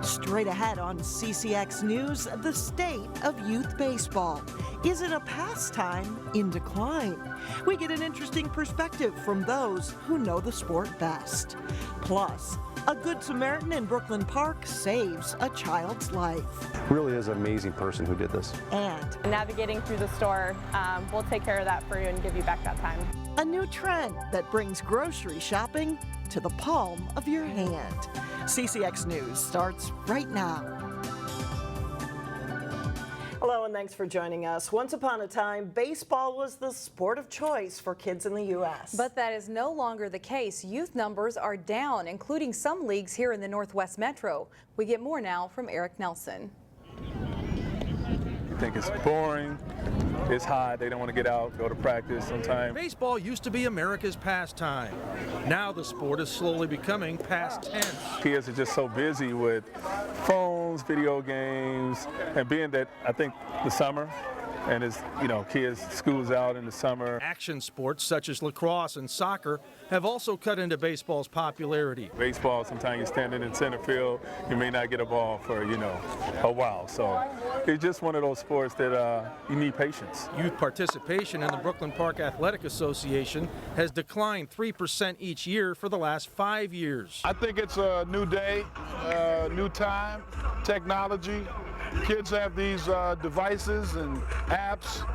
Straight ahead on CCX News, the state of youth baseball. Is it a pastime in decline? We get an interesting perspective from those who know the sport best. Plus, a Good Samaritan in Brooklyn Park saves a child's life. Really is an amazing person who did this. And navigating through the store, we'll take care of that for you and give you back that time. A new trend that brings grocery shopping to the palm of your hand. CCX News starts right now. Hello and thanks for joining us. Once upon a time, baseball was the sport of choice for kids in the U.S. But that is no longer the case. Youth numbers are down, including some leagues here in the Northwest Metro. We get more now from Eric Nelson. You think it's boring, it's hot, they don't want to get out, go to practice sometimes. Baseball used to be America's pastime. Now the sport is slowly becoming past tense. Kids are just so busy with phones, video games, and being that I think the summer, and it's, kids, school's out in the summer. Action sports such as lacrosse and soccer have also cut into baseball's popularity. Baseball, sometimes you're standing in center field, you may not get a ball for, a while. So it's just one of those sports that you need patience. Youth participation in the Brooklyn Park Athletic Association has declined 3% each year for the last 5 years. I think it's a new day, new time, technology. Kids have these devices and apps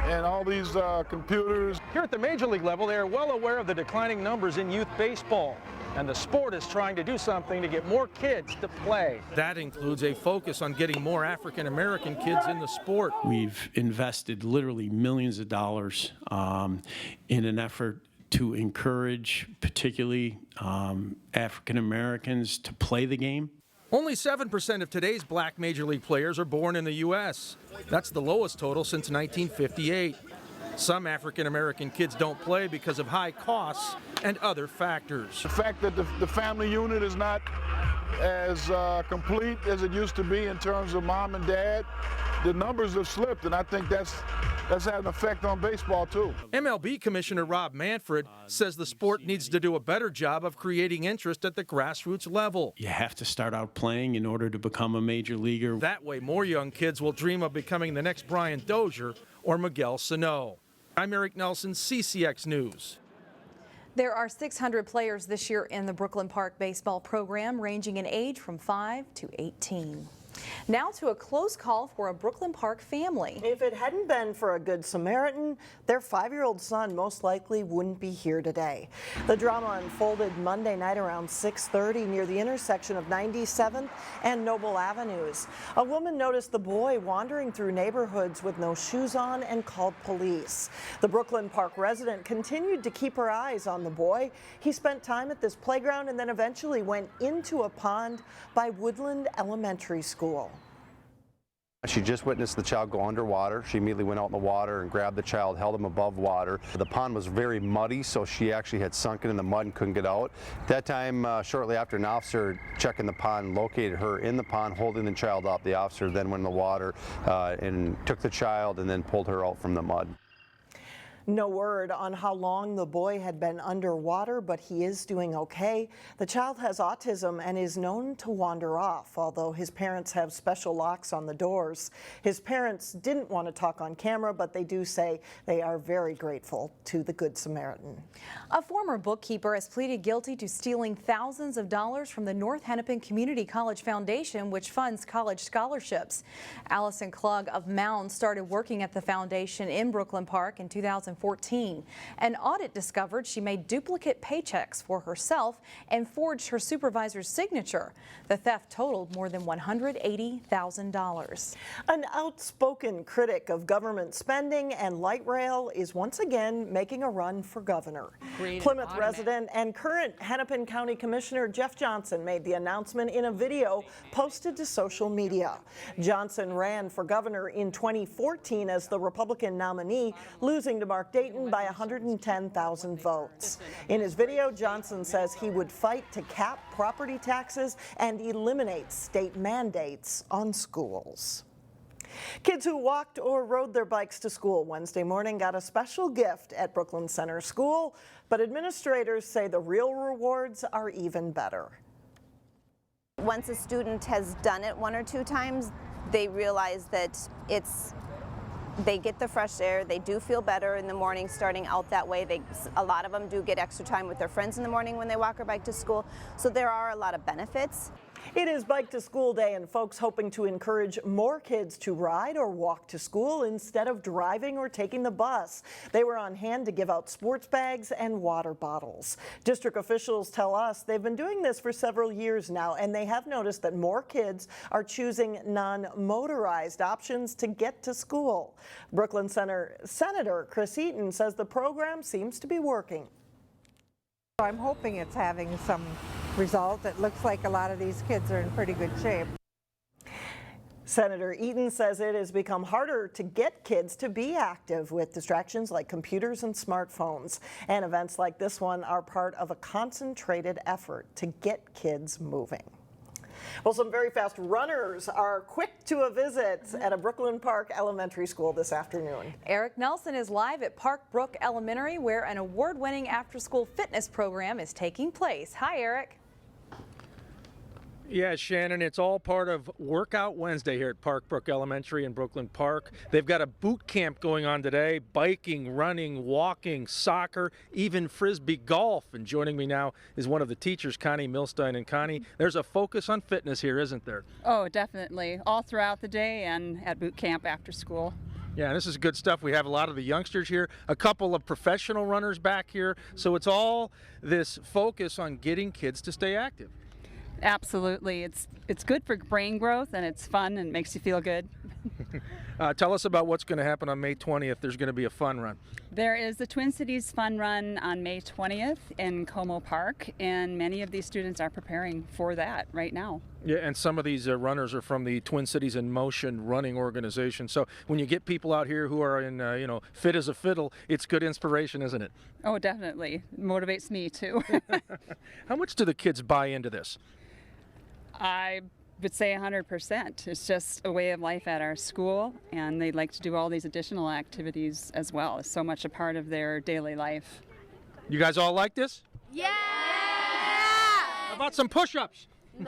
and all these computers. Here at the major league level, they are well aware of the declining numbers in youth baseball, and the sport is trying to do something to get more kids to play. That includes a focus on getting more African American kids in the sport. We've invested literally millions of dollars in an effort to encourage particularly African Americans to play the game. Only 7% of today's black major league players are born in the U.S. That's the lowest total since 1958. Some African American kids don't play because of high costs and other factors. The fact that the family unit is not as complete as it used to be in terms of mom and dad, the numbers have slipped, and I think that's had an effect on baseball too. MLB Commissioner Rob Manfred says the sport needs to do a better job of creating interest at the grassroots level. You have to start out playing in order to become a major leaguer. That way more young kids will dream of becoming the next Brian Dozier or Miguel Sano. I'm Eric Nelson, CCX News. There are 600 players this year in the Brooklyn Park baseball program, ranging in age from 5 to 18. Now to a close call for a Brooklyn Park family. If it hadn't been for a Good Samaritan, their 5-year-old son most likely wouldn't be here today. The drama unfolded Monday night around 6:30 near the intersection of 97th and Noble Avenues. A woman noticed the boy wandering through neighborhoods with no shoes on and called police. The Brooklyn Park resident continued to keep her eyes on the boy. He spent time at this playground and then eventually went into a pond by Woodland Elementary School. She just witnessed the child go underwater. She immediately went out in the water and grabbed the child, held him above water. The pond was very muddy, so she actually had sunken in the mud and couldn't get out. At that time, shortly after, an officer checking the pond located her in the pond holding the child up. The officer then went in the water and took the child and then pulled her out from the mud. No word on how long the boy had been underwater, but he is doing okay. The child has autism and is known to wander off, although his parents have special locks on the doors. His parents didn't want to talk on camera, but they do say they are very grateful to the Good Samaritan. A former bookkeeper has pleaded guilty to stealing thousands of dollars from the North Hennepin Community College Foundation, which funds college scholarships. Allison Klug of Mound started working at the foundation in Brooklyn Park in 2014. An audit discovered she made duplicate paychecks for herself and forged her supervisor's signature. The theft totaled more than $180,000. An outspoken critic of government spending and light rail is once again making a run for governor. Plymouth resident and current Hennepin County Commissioner Jeff Johnson made the announcement in a video posted to social media. Johnson ran for governor in 2014 as the Republican nominee, losing to Mark Dayton by 110,000 votes. In his video, Johnson says he would fight to cap property taxes and eliminate state mandates on schools. Kids who walked or rode their bikes to school Wednesday morning got a special gift at Brooklyn Center School, but administrators say the real rewards are even better. Once a student has done it 1 or 2 times, they realize that they get the fresh air, they do feel better in the morning starting out that way. A lot of them do get extra time with their friends in the morning when they walk or bike to school, so there are a lot of benefits. It is Bike to School Day, and folks hoping to encourage more kids to ride or walk to school instead of driving or taking the bus. They were on hand to give out sports bags and water bottles. District officials tell us they've been doing this for several years now, and they have noticed that more kids are choosing non-motorized options to get to school. Brooklyn Senator Chris Eaton says the program seems to be working. I'm hoping it's having some result. It looks like a lot of these kids are in pretty good shape. Senator Eaton says it has become harder to get kids to be active with distractions like computers and smartphones. And events like this one are part of a concentrated effort to get kids moving. Well, some very fast runners are quick to a visit at a Brooklyn Park Elementary School this afternoon. Eric Nelson is live at Brook Elementary, where an award-winning after-school fitness program is taking place. Hi, Eric. Yeah, Shannon, it's all part of Workout Wednesday here at Brook Elementary in Brooklyn Park. They've got a boot camp going on today, biking, running, walking, soccer, even Frisbee golf. And joining me now is one of the teachers, Connie Milstein. And Connie, there's a focus on fitness here, isn't there? Oh, definitely. All throughout the day and at boot camp after school. Yeah, this is good stuff. We have a lot of the youngsters here, a couple of professional runners back here. So it's all this focus on getting kids to stay active. Absolutely. It's good for brain growth, and it's fun and makes you feel good. Tell us about what's going to happen on May 20th. There's going to be a fun run. There is the Twin Cities Fun Run on May 20th in Como Park, and many of these students are preparing for that right now. Yeah, and some of these runners are from the Twin Cities in Motion running organization. So when you get people out here who are in, fit as a fiddle, it's good inspiration, isn't it? Oh, definitely. It motivates me too. How much do the kids buy into this? I would say 100%. It's just a way of life at our school, and they like to do all these additional activities as well. It's so much a part of their daily life. You guys all like this? Yeah! How about some push-ups? All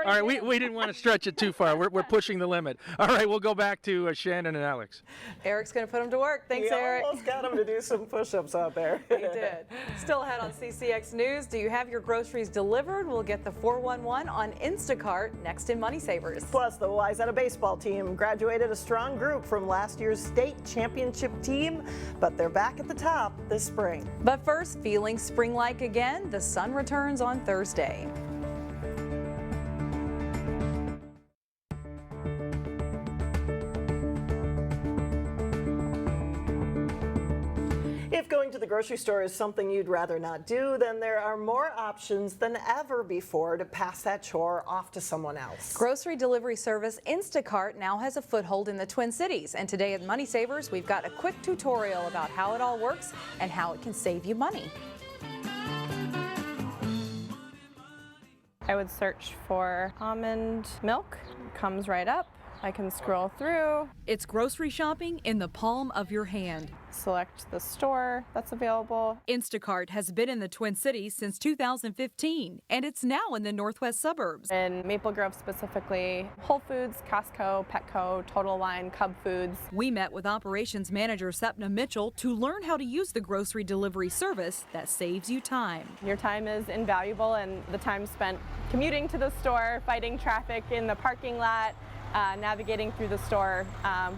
right, we didn't want to stretch it too far. We're pushing the limit. All right, we'll go back to Shannon and Alex. Eric's going to put him to work. Thanks, Eric. We almost got him to do some push-ups out there. He did. Still ahead on CCX News. Do you have your groceries delivered? We'll get the 411 on Instacart next in Money Savers. Plus, the Wayzata baseball team graduated a strong group from last year's state championship team, but they're back at the top this spring. But first, feeling spring-like again, the sun returns on Thursday. If going to the grocery store is something you'd rather not do, then there are more options than ever before to pass that chore off to someone else. Grocery delivery service Instacart now has a foothold in the Twin Cities, and today at Money Savers, we've got a quick tutorial about how it all works and how it can save you money. I would search for almond milk. It comes right up. I can scroll through. It's grocery shopping in the palm of your hand. Select the store that's available. Instacart has been in the Twin Cities since 2015, and it's now in the northwest suburbs. In Maple Grove specifically, Whole Foods, Costco, Petco, Total Wine, Cub Foods. We met with operations manager Sepna Mitchell to learn how to use the grocery delivery service that saves you time. Your time is invaluable, and the time spent commuting to the store, fighting traffic in the parking lot, navigating through the store,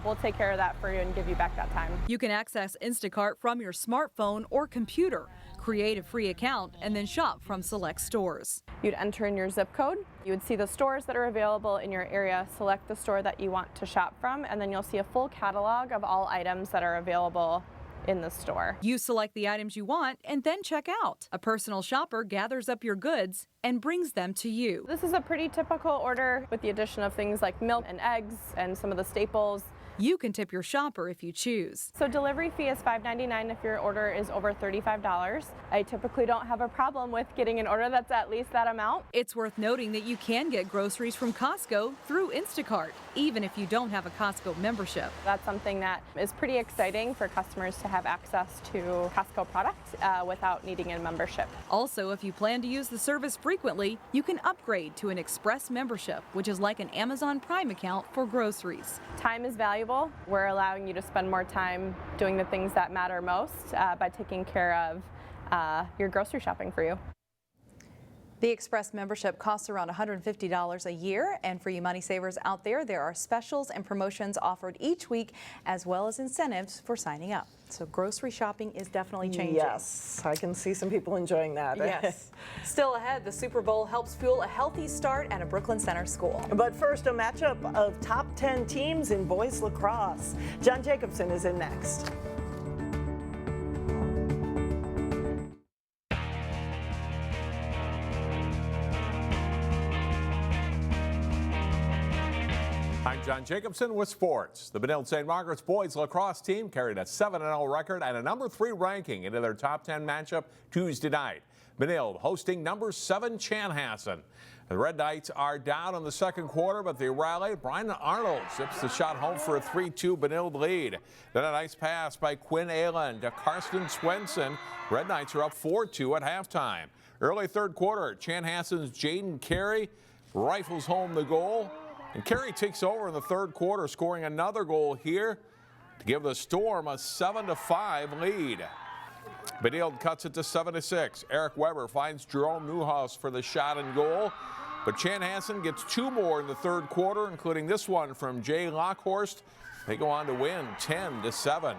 we'll take care of that for you and give you back that time. You can access Instacart from your smartphone or computer, create a free account, and then shop from select stores. You'd enter in your zip code. You would see the stores that are available in your area, select the store that you want to shop from, and then you'll see a full catalog of all items that are available in the store. You select the items you want and then check out. A personal shopper gathers up your goods and brings them to you. This is a pretty typical order with the addition of things like milk and eggs and some of the staples. You can tip your shopper if you choose. So delivery fee is $5.99 if your order is over $35. I typically don't have a problem with getting an order that's at least that amount. It's worth noting that you can get groceries from Costco through Instacart, even if you don't have a Costco membership. That's something that is pretty exciting for customers to have access to Costco products without needing a membership. Also, if you plan to use the service frequently, you can upgrade to an Express membership, which is like an Amazon Prime account for groceries. Time is valuable. We're allowing you to spend more time doing the things that matter most by taking care of your grocery shopping for you. The Express membership costs around $150 a year, and for you money savers out there, there are specials and promotions offered each week, as well as incentives for signing up. So grocery shopping is definitely changing. Yes, I can see some people enjoying that. Yes. Still ahead, the Super Bowl helps fuel a healthy start at a Brooklyn Center school. But first, a matchup of top 10 teams in boys lacrosse. John Jacobson is in next. I'm John Jacobson with sports. The Benilde St. Margaret's boys lacrosse team carried a 7-0 record and a number 3 ranking into their top 10 matchup Tuesday night. Benilde hosting number 7 Chanhassen. The Red Knights are down in the second quarter, but they rallied. Brian Arnold zips the shot home for a 3-2 Benilde lead. Then a nice pass by Quinn Allen to Karsten Swenson. Red Knights are up 4-2 at halftime. Early third quarter, Chanhassen's Jaden Carey rifles home the goal. And Carey takes over in the third quarter, scoring another goal here to give the Storm a 7-5 lead. Benilde cuts it to 7-6. Eric Weber finds Jerome Newhouse for the shot and goal. But Chanhassen gets 2 more in the third quarter, including this one from Jay Lockhorst. They go on to win 10-7.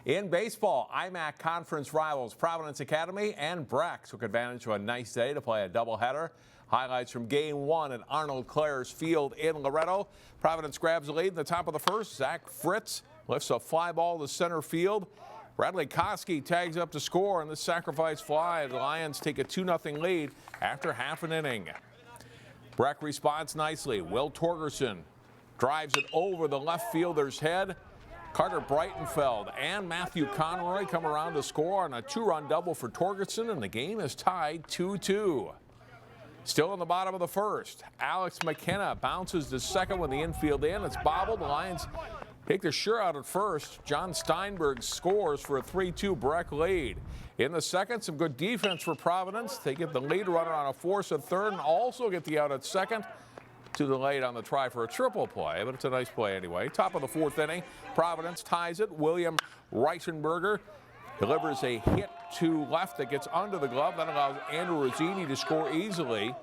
In baseball, IMAC conference rivals Providence Academy and Breck took advantage of a nice day to play a doubleheader. Highlights from Game 1 at Arnold Clare's Field in Loretto. Providence grabs the lead in the top of the first. Zach Fritz lifts a fly ball to center field. Bradley Koski tags up to score on the sacrifice fly. The Lions take a 2-0 lead after half an inning. Breck responds nicely. Will Torgerson drives it over the left fielder's head. Carter Breitenfeld and Matthew Conroy come around to score on a 2-run double for Torgerson, and the game is tied 2-2. Still in the bottom of the first, Alex McKenna bounces to second with the infield in. It's bobbled. The Lions take the sure out at first. John Steinberg scores for a 3-2 Breck lead. In the second, some good defense for Providence. They get the lead runner on a force at third and also get the out at second. Too delayed on the try for a triple play, but it's a nice play anyway. Top of the fourth inning, Providence ties it. William Reichenberger delivers a hit to left that gets under the glove. That allows Andrew Rossini to score easily.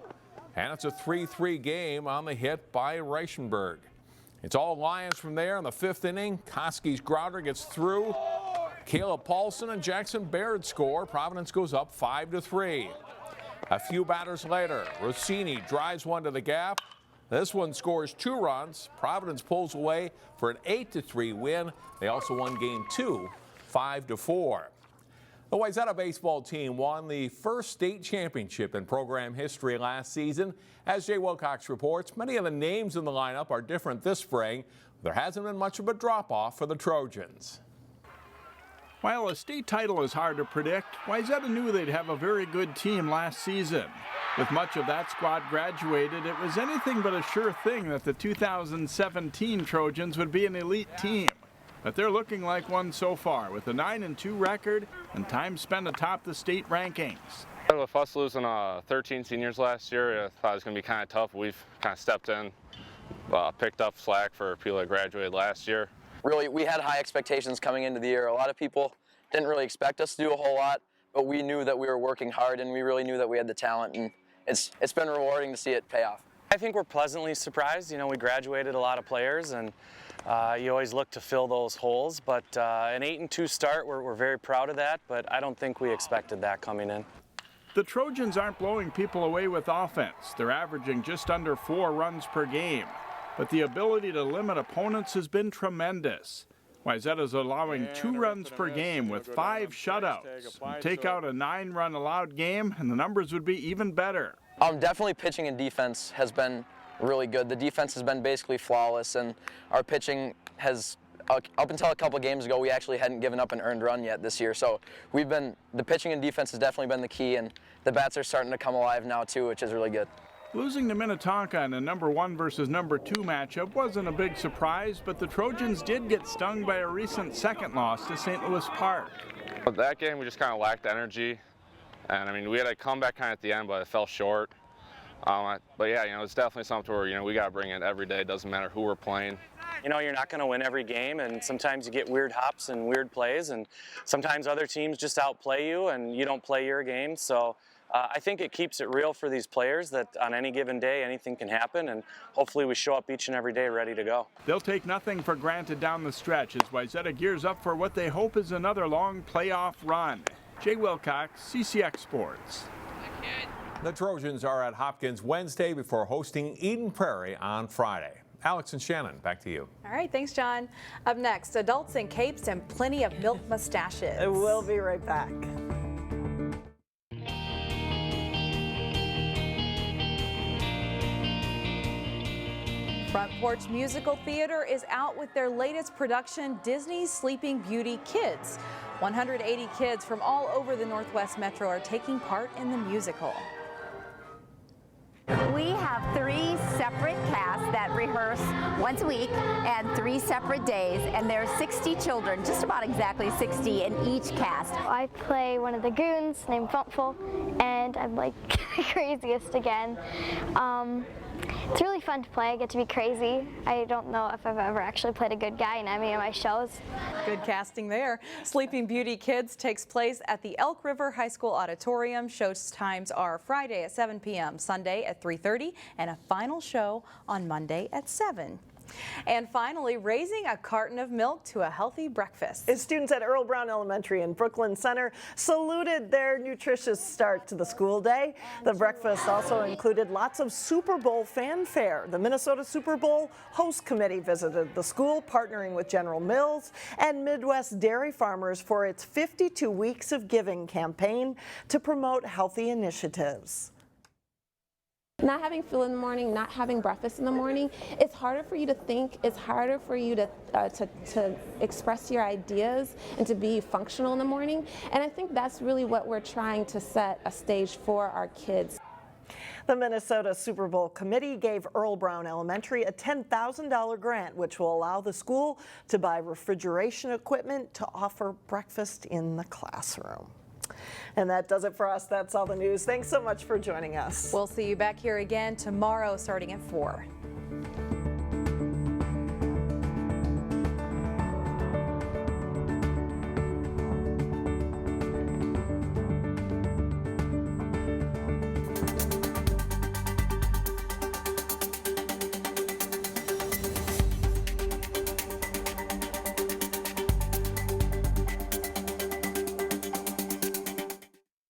And it's a 3-3 game on the hit by Reichenberg. It's all Lions from there in the fifth inning. Koski's grounder gets through. Caleb Paulson and Jackson Baird score. Providence goes up 5-3. A few batters later, Rossini drives one to the gap. This one scores 2 runs. Providence pulls away for an 8-3 win. They also won Game 2, 5-4. The Wayzata baseball team won the first state championship in program history last season. As Jay Wilcox reports, many of the names in the lineup are different this spring. There hasn't been much of a drop-off for the Trojans. While a state title is hard to predict, Wayzata knew they'd have a very good team last season. With much of that squad graduated, it was anything but a sure thing that the 2017 Trojans would be an elite team. But they're looking like one so far, with a 9-2 record and time spent atop the state rankings. With us losing 13 seniors last year, I thought it was going to be kind of tough. We've kind of stepped in, picked up slack for people that graduated last year. Really, we had high expectations coming into the year. A lot of people didn't really expect us to do a whole lot, but we knew that we were working hard and we really knew that we had the talent, and it's been rewarding to see it pay off. I think we're pleasantly surprised. You know, we graduated a lot of players, and you always look to fill those holes, but an 8-2 start, we're very proud of that, but I don't think we expected that coming in. The Trojans aren't blowing people away with offense. They're averaging just under 4 runs per game, but the ability to limit opponents has been tremendous. Wayzata's allowing 2 runs per game with 5 shutouts. Take out a 9-run allowed game, and the numbers would be even better. Definitely pitching and defense has been really good. The defense has been basically flawless, and our pitching has, up until a couple games ago, we actually hadn't given up an earned run yet this year. So the pitching and defense has definitely been the key, and the bats are starting to come alive now too, which is really good. Losing to Minnetonka in a number 1 versus number 2 matchup wasn't a big surprise, but the Trojans did get stung by a recent second loss to St. Louis Park. But that game, we just kind of lacked energy. And I mean, we had a comeback kind of at the end, but it fell short. But yeah, you know, it's definitely something where, you know, we got to bring it every day. It doesn't matter who we're playing. You know, you're not going to win every game, and sometimes you get weird hops and weird plays, and sometimes other teams just outplay you and you don't play your game. So I think it keeps it real for these players that on any given day, anything can happen, and hopefully we show up each and every day ready to go. They'll take nothing for granted down the stretch as Wayzata gears up for what they hope is another long playoff run. Jay Wilcox, CCX Sports. The Trojans are at Hopkins Wednesday before hosting Eden Prairie on Friday. Alex and Shannon, back to you. All right, thanks, John. Up next, adults in capes and plenty of milk mustaches. We'll be right back. Front Porch Musical Theater is out with their latest production, Disney's Sleeping Beauty Kids. 180 kids from all over the Northwest Metro are taking part in the musical. We have 3 separate casts that rehearse once a week and 3 separate days, and there are 60 children, just about exactly 60 in each cast. I play one of the goons named Bumpful, and I'm like the craziest again. It's really fun to play. I get to be crazy. I don't know if I've ever actually played a good guy in any of my shows. Good casting there. Sleeping Beauty Kids takes place at the Elk River High School Auditorium. Show times are Friday at 7 p.m., Sunday at 3:30, and a final show on Monday at 7. And finally, raising a carton of milk to a healthy breakfast. Students at Earle Brown Elementary in Brooklyn Center saluted their nutritious start to the school day. The breakfast also included lots of Super Bowl fanfare. The Minnesota Super Bowl host committee visited the school, partnering with General Mills and Midwest dairy farmers for its 52 Weeks of Giving campaign to promote healthy initiatives. Not having fuel in the morning, not having breakfast in the morning, it's harder for you to think, it's harder for you to express your ideas and to be functional in the morning. And I think that's really what we're trying to set a stage for our kids. The Minnesota Super Bowl committee gave Earle Brown Elementary a $10,000 grant, which will allow the school to buy refrigeration equipment to offer breakfast in the classroom. And that does it for us. That's all the news. Thanks so much for joining us. We'll see you back here again tomorrow starting at 4.